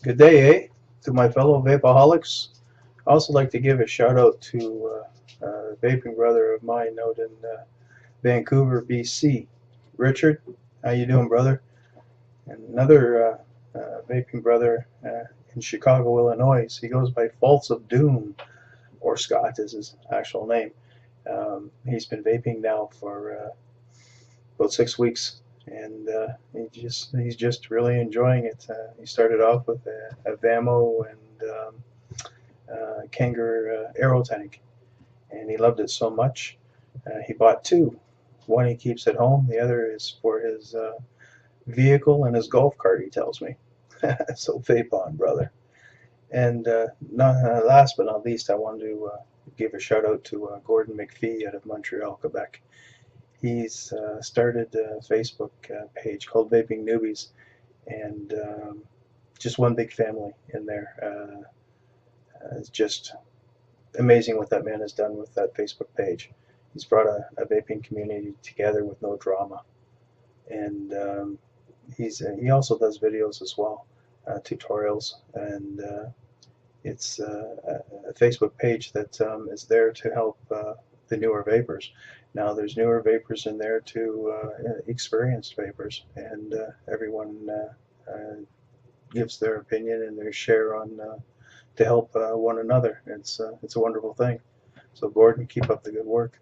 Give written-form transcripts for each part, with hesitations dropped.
Good day, to my fellow Vapeaholics. I also like to give a shout out to a vaping brother of mine out in Vancouver, BC. Richard, how you doing, brother? And another vaping brother in Chicago, Illinois. He goes by Faults of Doom, or Scott is his actual name. He's been vaping now for about 6 weeks, and he's just really enjoying it. He started off with a Vamo and Kanger Aero tank, and he loved it so much he bought two. One he keeps at home, the other is for his vehicle and his golf cart, he tells me. So vape on, brother. And last but not least, I wanted to give a shout out to Gordon Mcphee out of Montreal, Quebec. He's started a Facebook page called Vaping Newbies, and just one big family in there. It's just amazing what that man has done with that Facebook page. He's brought a vaping community together with no drama, and he also does videos as well, tutorials, and it's a Facebook page that is there to help the newer vapors. Now there's newer vapors in there to experienced vapors, and everyone gives their opinion and their share on to help one another. It's a wonderful thing. So Gordon, keep up the good work.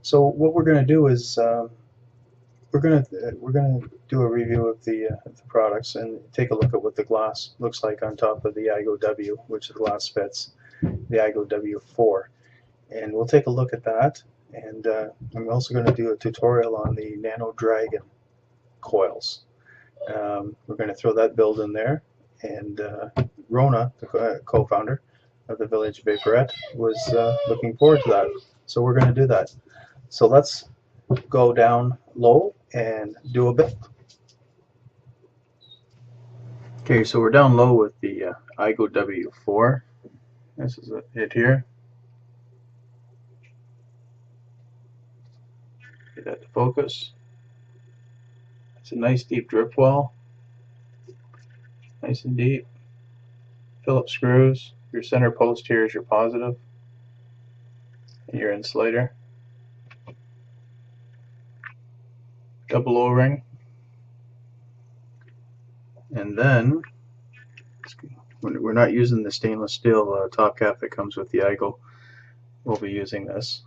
So what we're going to do is we're going to do a review of the products and take a look at what the glass looks like on top of the ITAYO W, which the glass fits, the ITAYO W4, and we'll take a look at that. And I'm also going to do a tutorial on the Nano Dragon coils. We're going to throw that build in there, and Rona, the co-founder of the Village Vaporette, was looking forward to that. So we're going to do that. So let's go down low and do a bit. Okay, so we're down low with the ITAYO W4. This is it here. Get that to focus. It's a nice deep drip well. Nice and deep. Phillips screws. Your center post here is your positive, and your insulator. Double O-ring. And then we're not using the stainless steel top cap that comes with the ITAYO. We'll be using this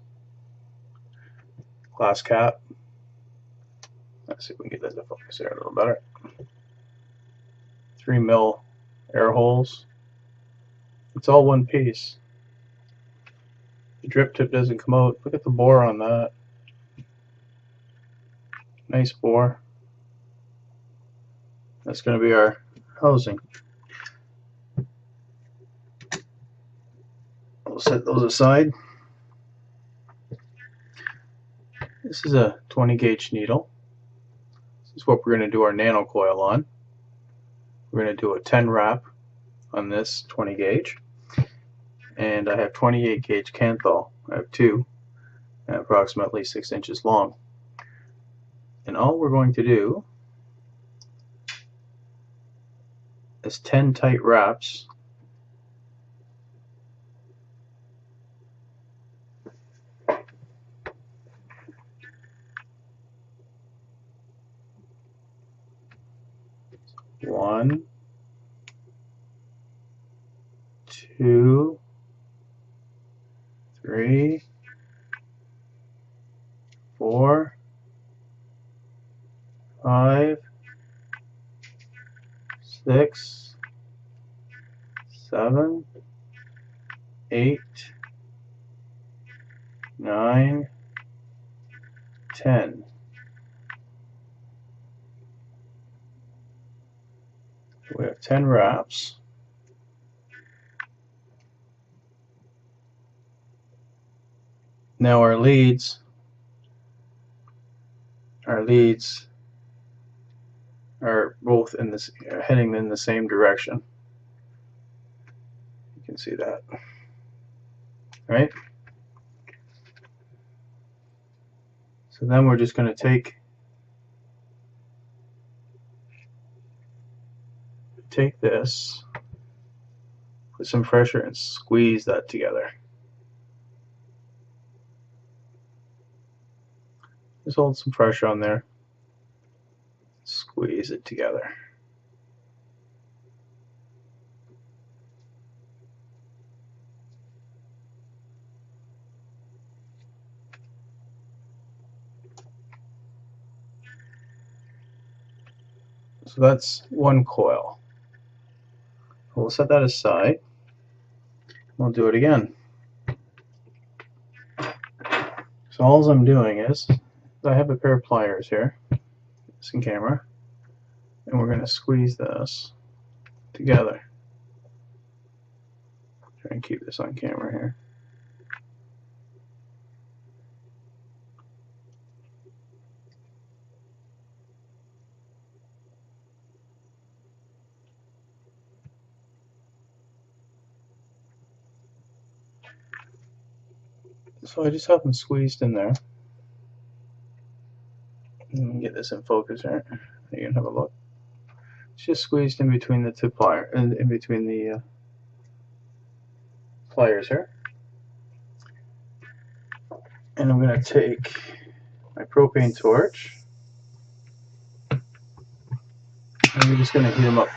glass cap. Let's see if we can get that to focus there a little better. 3 mil air holes. It's all one piece. The drip tip doesn't come out. Look at the bore on that. Nice bore. That's going to be our housing. We'll set those aside. This is a 20 gauge needle. This is what we're going to do our nano coil on. We're going to do a 10 wrap on this 20 gauge. And I have 28 gauge Kanthal. I have two, approximately 6 inches long. And all we're going to do is 10 tight wraps . One, two, three, 4, 5, 6, 7, 8, 9, 10. We have 10 wraps. Now our leads are both in this heading in the same direction. You can see that, right? So then we're just going to take take this, put some pressure, and squeeze that together. Just hold some pressure on there. Squeeze it together. So that's one coil. We'll set that aside. We'll do it again. So all I'm doing is, I have a pair of pliers here, this in camera, and we're going to squeeze this together. Try and keep this on camera here. So I just have them squeezed in there. Get this in focus here. You can have a look. It's just squeezed in between the two pliers, in between the pliers here. And I'm going to take my propane torch, and we're just going to heat them up.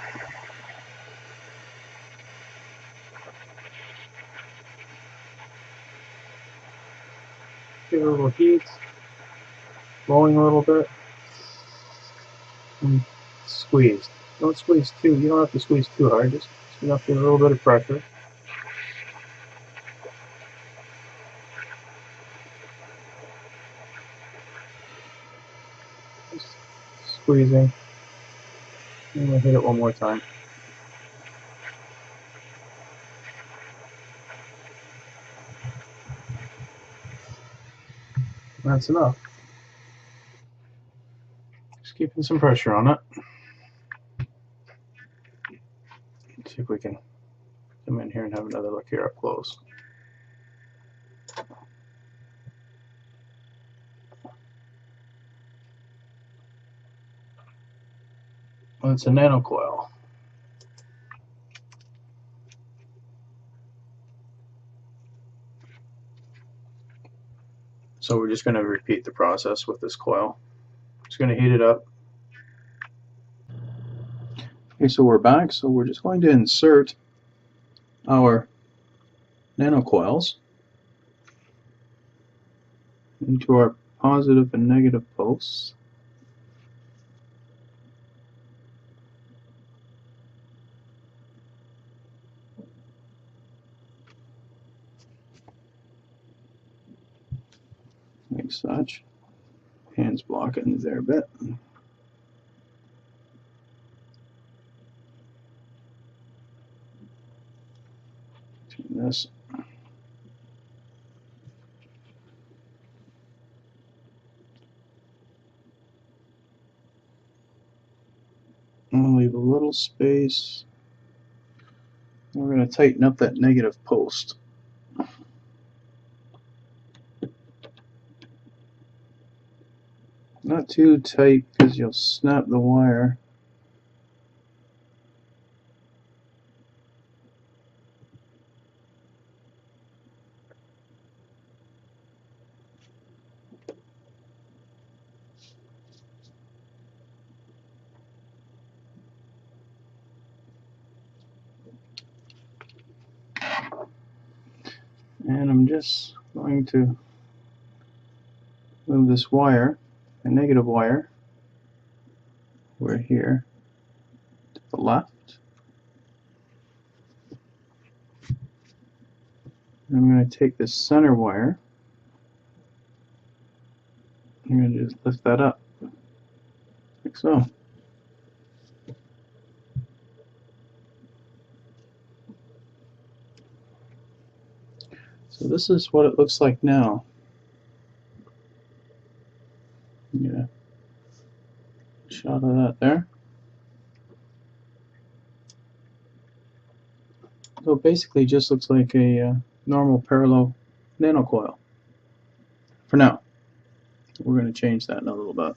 Give it a little heat, blowing a little bit, and squeeze. Don't squeeze too. You don't have to squeeze too hard. Just enough to get a little bit of pressure. Just squeezing. And we'll hit it one more time. That's enough. Just keeping some pressure on it. Let's see if we can come in here and have another look here up close. Well, it's a nano coil. So we're just going to repeat the process with this coil. Just going to heat it up. Okay, so we're back. So we're just going to insert our nano coils into our positive and negative posts. Like such. Hands blocking there a bit. Turn this. I'm going to leave a little space. We're going to tighten up that negative post. Not too tight because you'll snap the wire. And I'm just going to move this wire, a negative wire, over here to the left. And I'm going to take this center wire. I'm going to just lift that up, like so. So this is what it looks like now. Yeah, shot of that there. So it basically just looks like a normal parallel nano coil. For now, we're going to change that in a little bit.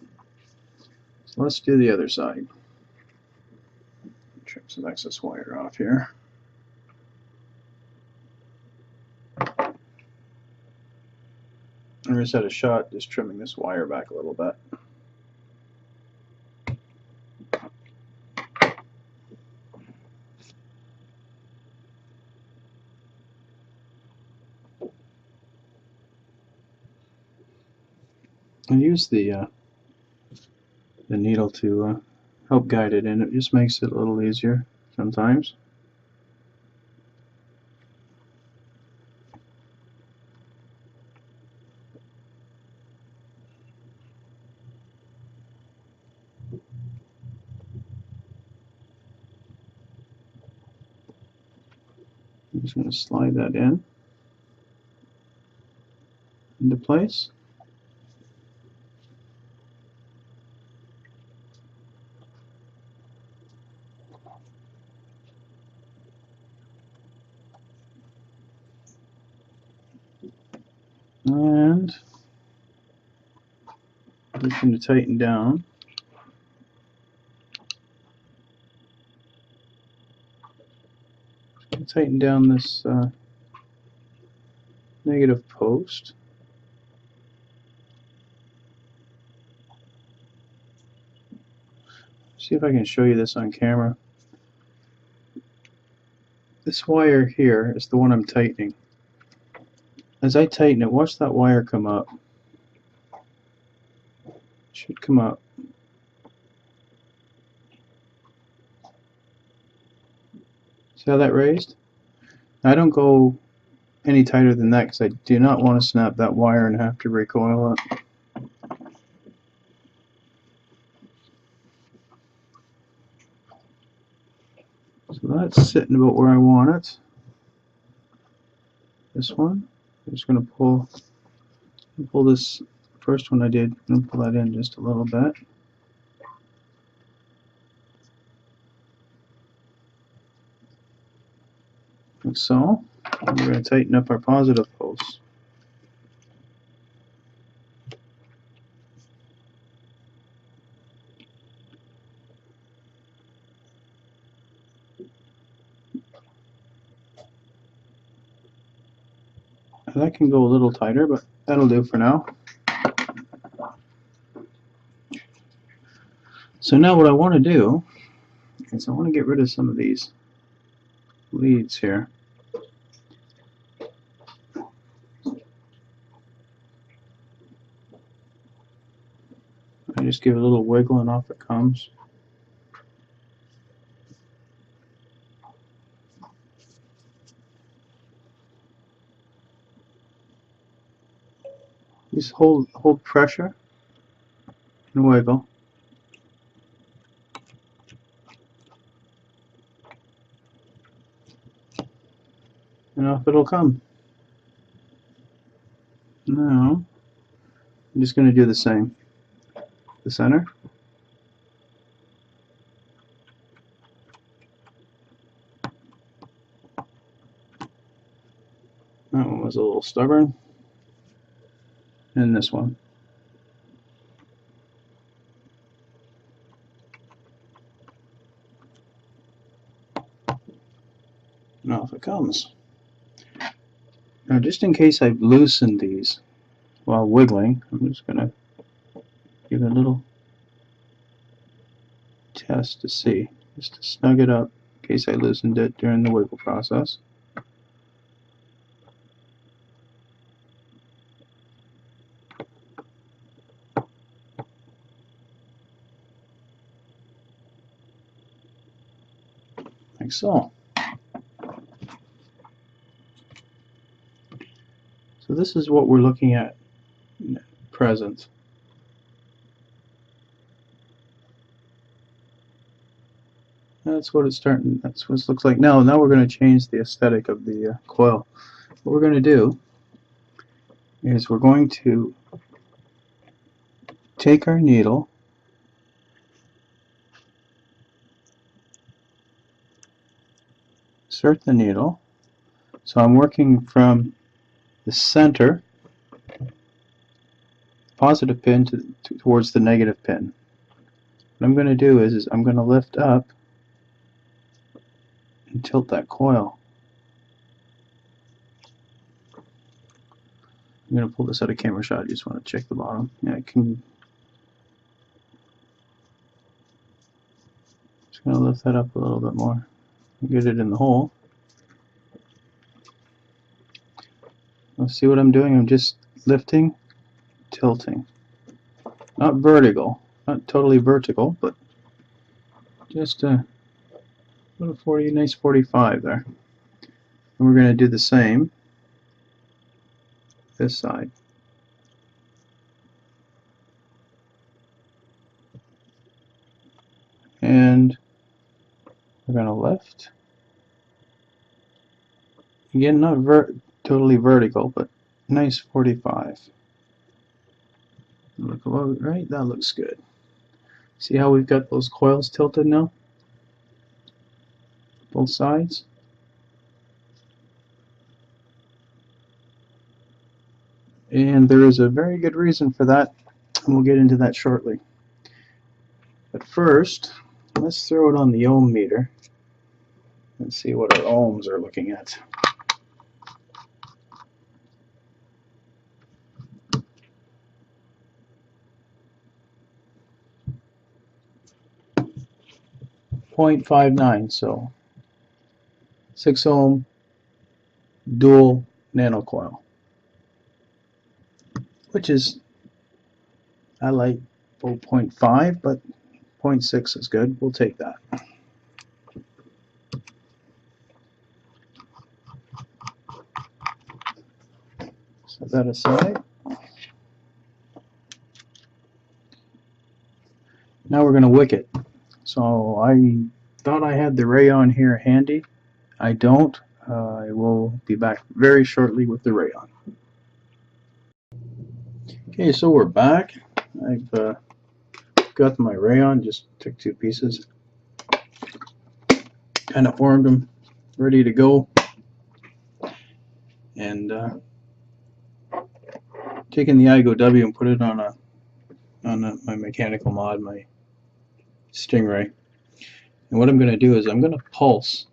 So let's do the other side. Try some excess wire off here. I just had a shot just trimming this wire back a little bit. I use the needle to help guide it in. It just makes it a little easier sometimes. I'm just going to slide that into place. And I'm just going to tighten down. Tighten down this negative post. See if I can show you this on camera. This wire here is the one I'm tightening. As I tighten it, watch that wire come up. It should come up. See how that raised? I don't go any tighter than that because I do not want to snap that wire and have to recoil it. So that's sitting about where I want it. This one, I'm just going to pull this first one I did, I'm going to pull that in just a little bit. Like so. And we're going to tighten up our positive posts. That can go a little tighter, but that'll do for now. So now what I want to do is I want to get rid of some of these leads here. I just give it a little wiggle and off it comes. Just hold pressure and wiggle. And off it'll come. Now, I'm just going to do the same. The center. That one was a little stubborn. And this one. And off it comes. Now, just in case I've loosened these while wiggling, I'm just going to give it a little test to see, just to snug it up in case I loosened it during the wiggle process. Like so. So this is what we're looking at present. That's what it's starting. That's what it looks like now. Now we're going to change the aesthetic of the coil. What we're going to do is we're going to take our needle, insert the needle. So I'm working from the center, positive pin towards the negative pin. What I'm going to do is I'm going to lift up and tilt that coil. I'm going to pull this out of camera shot. I just want to check the bottom. Yeah, I can. Just going to lift that up a little bit more. Get it in the hole. Let's see what I'm doing. I'm just lifting, tilting. Not vertical, not totally vertical, but just a little 40, nice 45 there. And we're going to do the same this side. And we're going to lift. Again, not totally vertical, but nice 45. Look about right, that looks good. See how we've got those coils tilted now? Both sides. And there is a very good reason for that, and we'll get into that shortly. But first, let's throw it on the ohm meter and see what our ohms are looking at. .59, so 6 ohm dual nano coil, which is, I like 0.5, but 0.6 is good. We'll take that. Set that aside. Now we're going to wick it. So I thought I had the Rayon here handy. I don't. I will be back very shortly with the Rayon. Okay, so we're back. I've got my Rayon, just took 2 pieces, kind of formed them, ready to go, and taking the ITAYO W and put it on my mechanical mod, my Stingray. And what I'm going to do is I'm going to pulse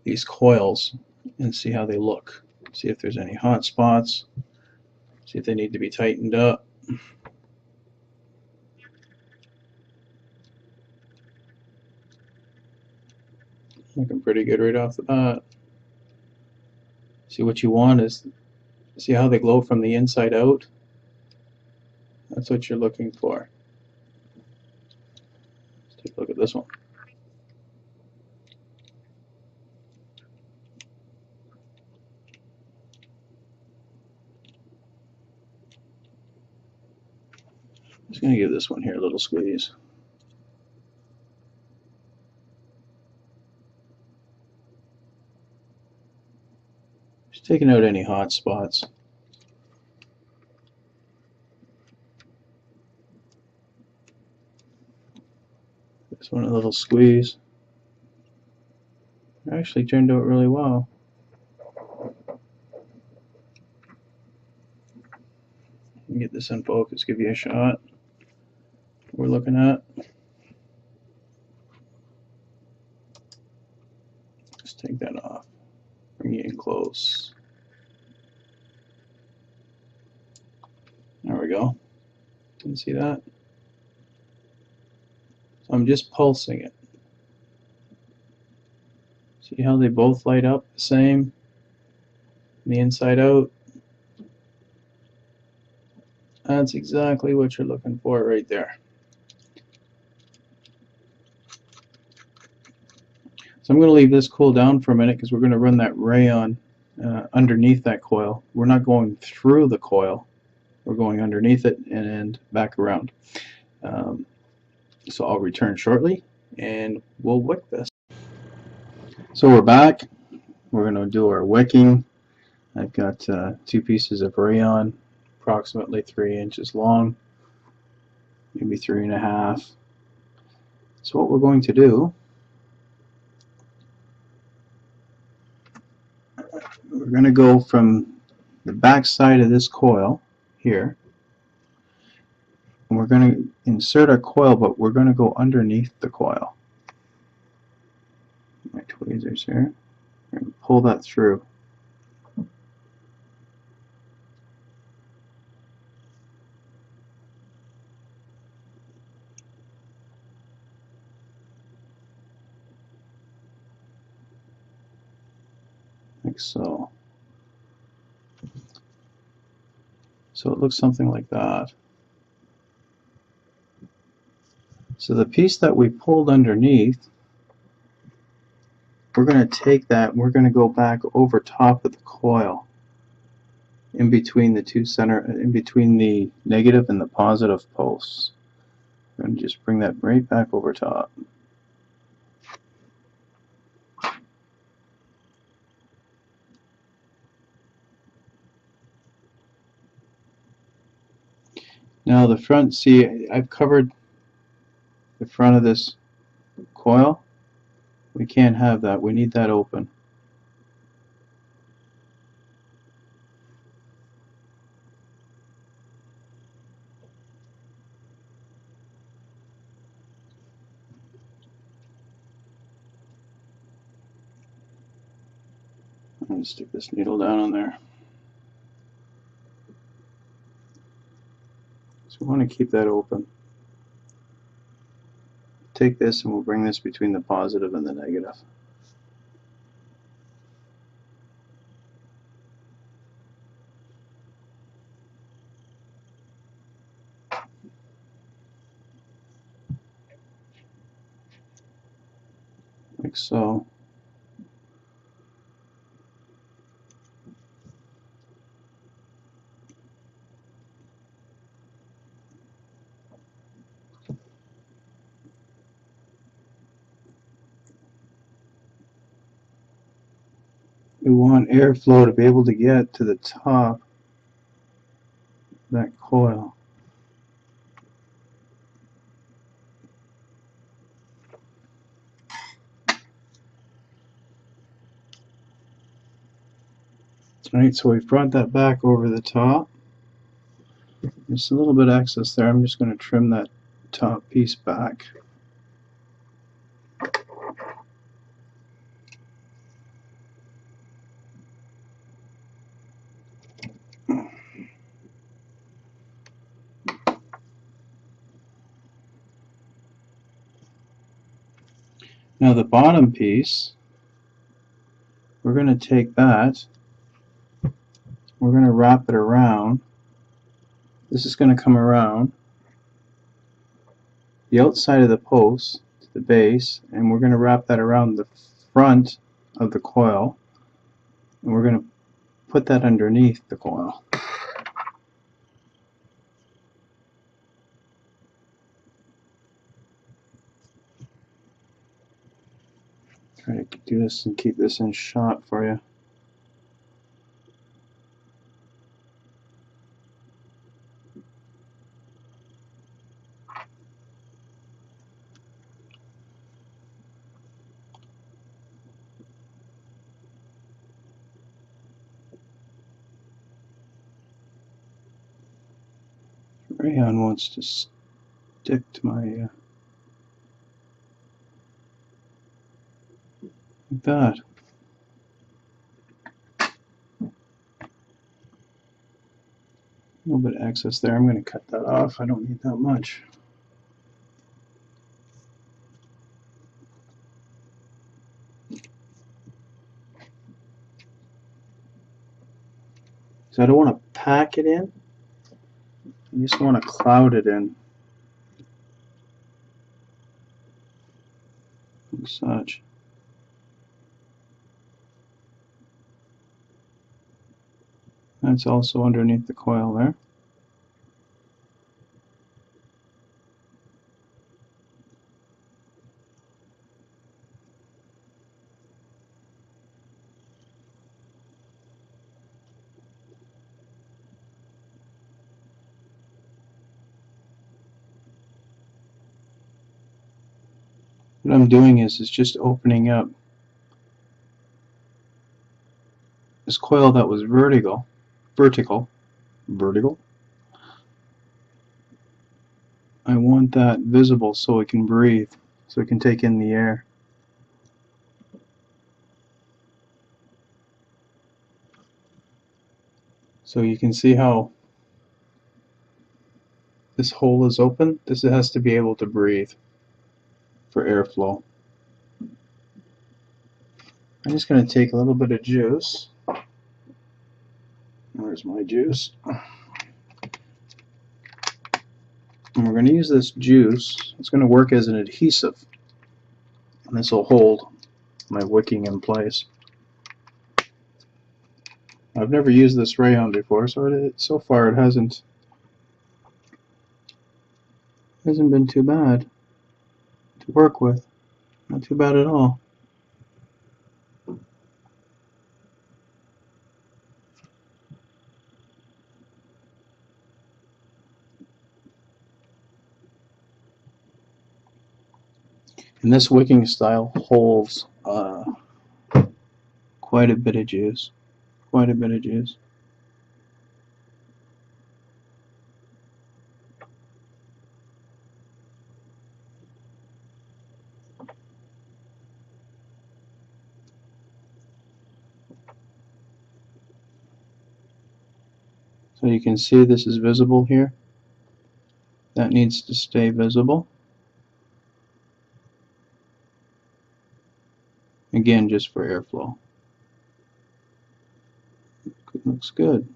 these coils and see how they look. See if there's any hot spots. See if they need to be tightened up. Looking pretty good right off the bat. See, what you want is, see how they glow from the inside out? That's what you're looking for. Let's take a look at this one. Just going to give this one here a little squeeze. Just taking out any hot spots. This one a little squeeze. It actually turned out really well. Get this in focus, give you a shot. We're looking at. Just take that off. Bring it in close. There we go. Can you see that? So I'm just pulsing it. See how they both light up the same? The inside out. That's exactly what you're looking for right there. So I'm going to leave this cool down for a minute because we're going to run that Rayon underneath that coil. We're not going through the coil. We're going underneath it and back around. So I'll return shortly and we'll wick this. So we're back. We're going to do our wicking. I've got 2 pieces of Rayon, approximately 3 inches long, maybe 3.5. So what we're going to do, we're going to go from the back side of this coil here, and we're going to insert our coil, but we're going to go underneath the coil. my tweezers here and pull that through. Like so. So it looks something like that. So the piece that we pulled underneath, we're going to take that, we're going to go back over top of the coil, in between the two in between the negative and the positive posts. We're going to just bring that right back over top. Now the front, see, I've covered the front of this coil. We can't have that. We need that open. I'm going to stick this needle down on there. So we want to keep that open. Take this and we'll bring this between the positive and the negative. Like so. We want airflow to be able to get to the top of that coil. Alright, so we've brought that back over the top. There's a little bit of excess there. I'm just going to trim that top piece back. Now the bottom piece, we're going to take that, we're going to wrap it around. This is going to come around the outside of the post to the base, and we're going to wrap that around the front of the coil, and we're going to put that underneath the coil. Try to do this and keep this in shot for you. Rayon wants to stick to my like that. A little bit of excess there. I'm going to cut that off. I don't need that much. So I don't want to pack it in. I just want to cloud it in. Like such. That's also underneath the coil there. What I'm doing is just opening up this coil that was vertical. I want that visible so it can breathe, so it can take in the air. So you can see how this hole is open. This has to be able to breathe for airflow. I'm just going to take a little bit of juice. Where's my juice? And we're going to use this juice. It's going to work as an adhesive. And this will hold my wicking in place. I've never used this Rayon before, so far it hasn't been too bad to work with. Not too bad at all. And this wicking style holds quite a bit of juice. Quite a bit of juice. So you can see this is visible here. That needs to stay visible. Again, just for airflow. It looks good.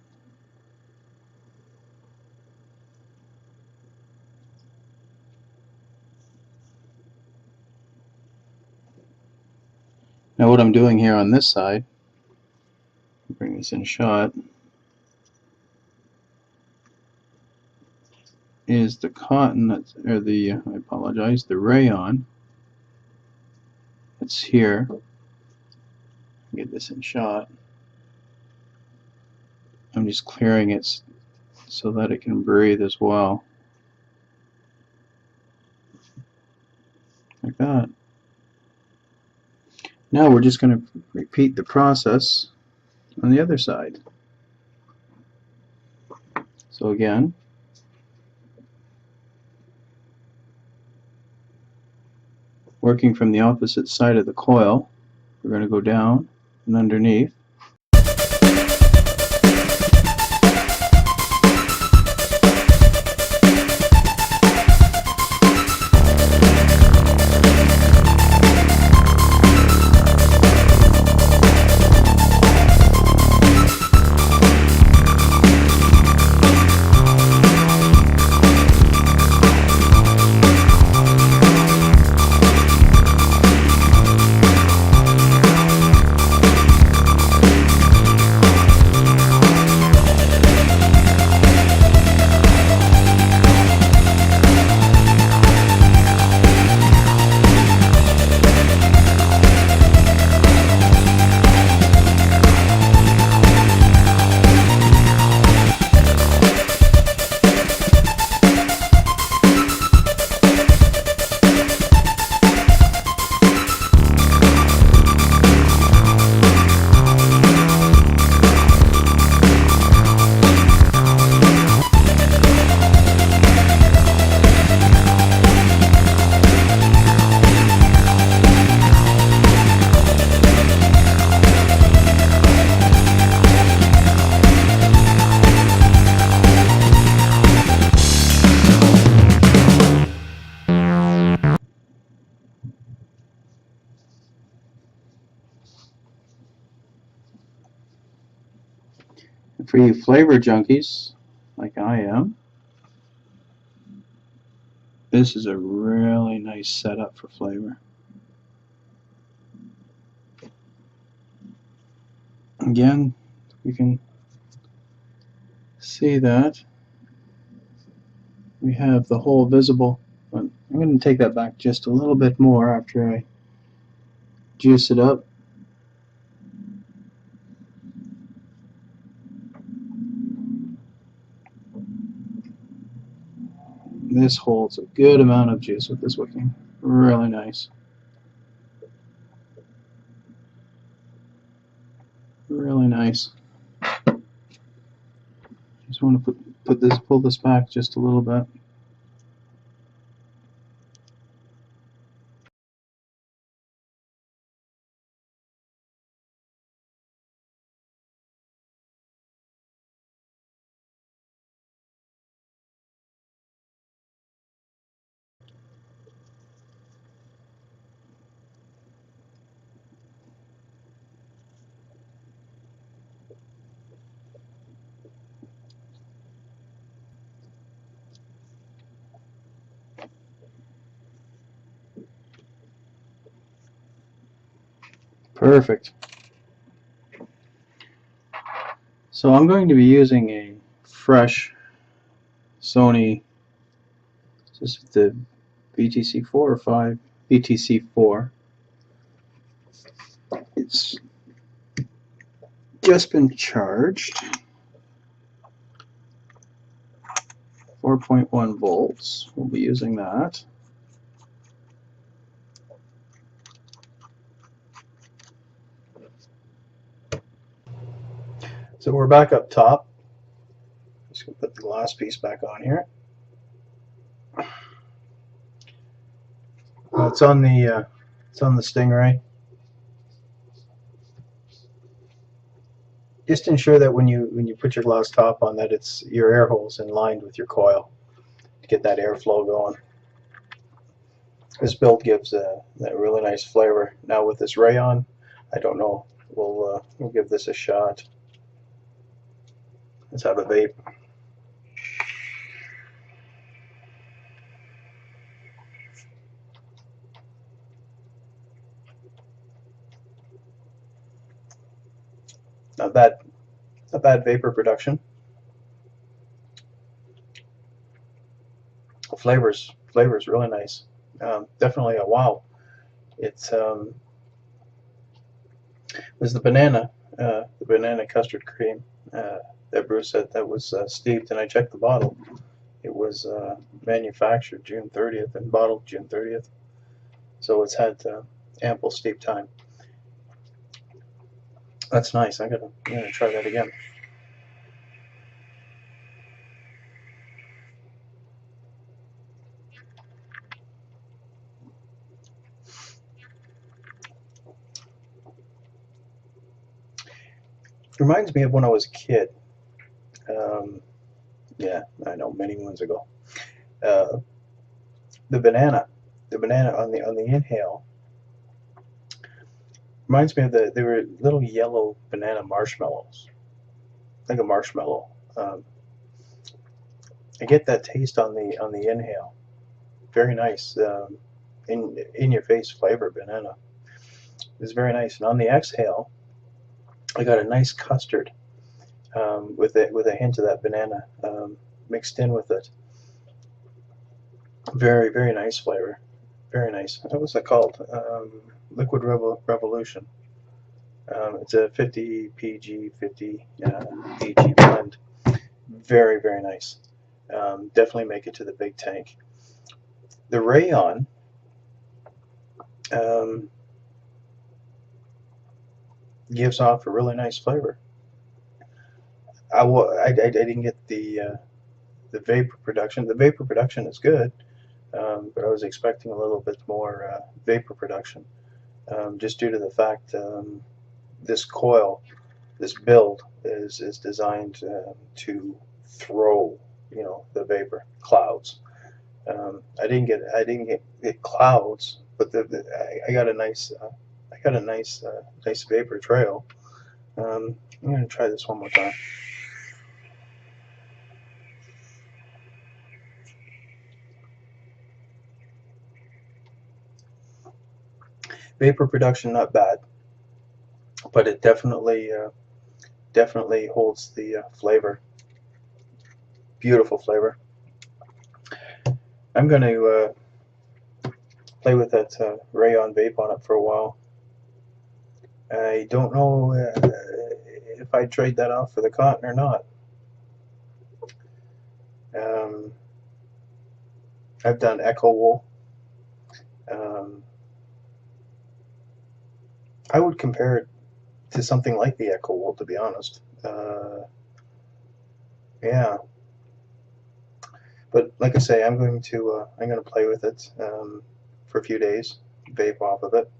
Now what I'm doing here on this side, bring this in shot, is the cotton that's, or the, I apologize, the rayon that's here. Get this in shot. I'm just clearing it so that it can breathe as well. Like that. Now we're just going to repeat the process on the other side. So again, working from the opposite side of the coil, we're going to go down and underneath. For you flavor junkies, like I am, this is a really nice setup for flavor. Again, we can see that we have the hole visible. I'm going to take that back just a little bit more after I juice it up. This holds a good amount of juice with this wicking. Really nice. Really nice. Just want to pull this back just a little bit. Perfect. So I'm going to be using a fresh Sony, this is the BTC4 or 5? BTC4. It's just been charged. 4.1 volts. We'll be using that. So we're back up top. Just gonna put the glass piece back on here. It's on the Stingray. Just ensure that when you put your glass top on, that it's your air holes in line with your coil to get that airflow going. This build gives that really nice flavor. Now with this Rayon, I don't know. We'll give this a shot. Let's have a vape. Not bad vapor production. Flavors really nice. Definitely a wow. It's was the banana custard cream that Bruce said that was steeped, and I checked the bottle. It was manufactured June 30th and bottled June 30th, so it's had ample steep time. That's nice. I'm gonna try that again. Reminds me of when I was a kid. Yeah, I know, many moons ago. The banana on the inhale reminds me of they were little yellow banana marshmallows, like a marshmallow. I get that taste on the inhale. Very nice. In your face flavor banana. It's very nice. And on the exhale, I got a nice custard with a hint of that banana mixed in with it. Very, very nice flavor. Very nice. What was that called? Liquid Revolution. It's a 50 PG, 50 PG blend. Very, very nice. Definitely make it to the big tank. The Rayon gives off a really nice flavor. I didn't get the vapor production. The vapor production is good, but I was expecting a little bit more vapor production, just due to the fact this coil, this build is designed to throw, the vapor clouds. I didn't get clouds, but I got a nice nice vapor trail. I'm going to try this one more time. Vapor production not bad, but it definitely holds the flavor. Beautiful flavor. I'm going to play with that Rayon vape on it for a while. I don't know if I'd trade that off for the cotton or not. I've done Echo Wool. I would compare it to something like the Echo Wool, to be honest. Yeah, but like I say, I'm going to play with it for a few days, vape off of it.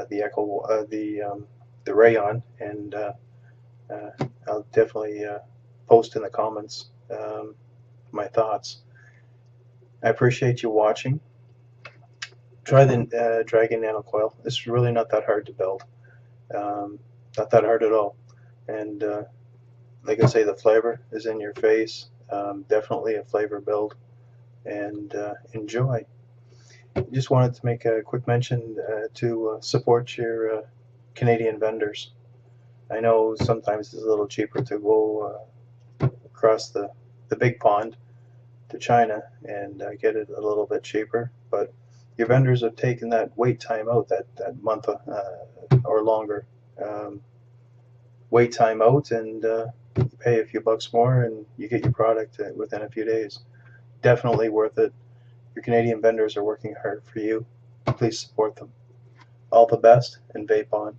The Echo, the Rayon, and I'll definitely post in the comments my thoughts. I appreciate you watching. Try the Dragon Nano Coil. It's really not that hard to build. Not that hard at all. And like I say, the flavor is in your face. Definitely a flavor build. And enjoy. Just wanted to make a quick mention to support your Canadian vendors. I know sometimes it's a little cheaper to go across the big pond to China and get it a little bit cheaper, but your vendors have taken that wait time out, that month or longer wait time out, and you pay a few bucks more and you get your product within a few days. Definitely worth it. Your Canadian vendors are working hard for you. Please support them. All the best, and vape on.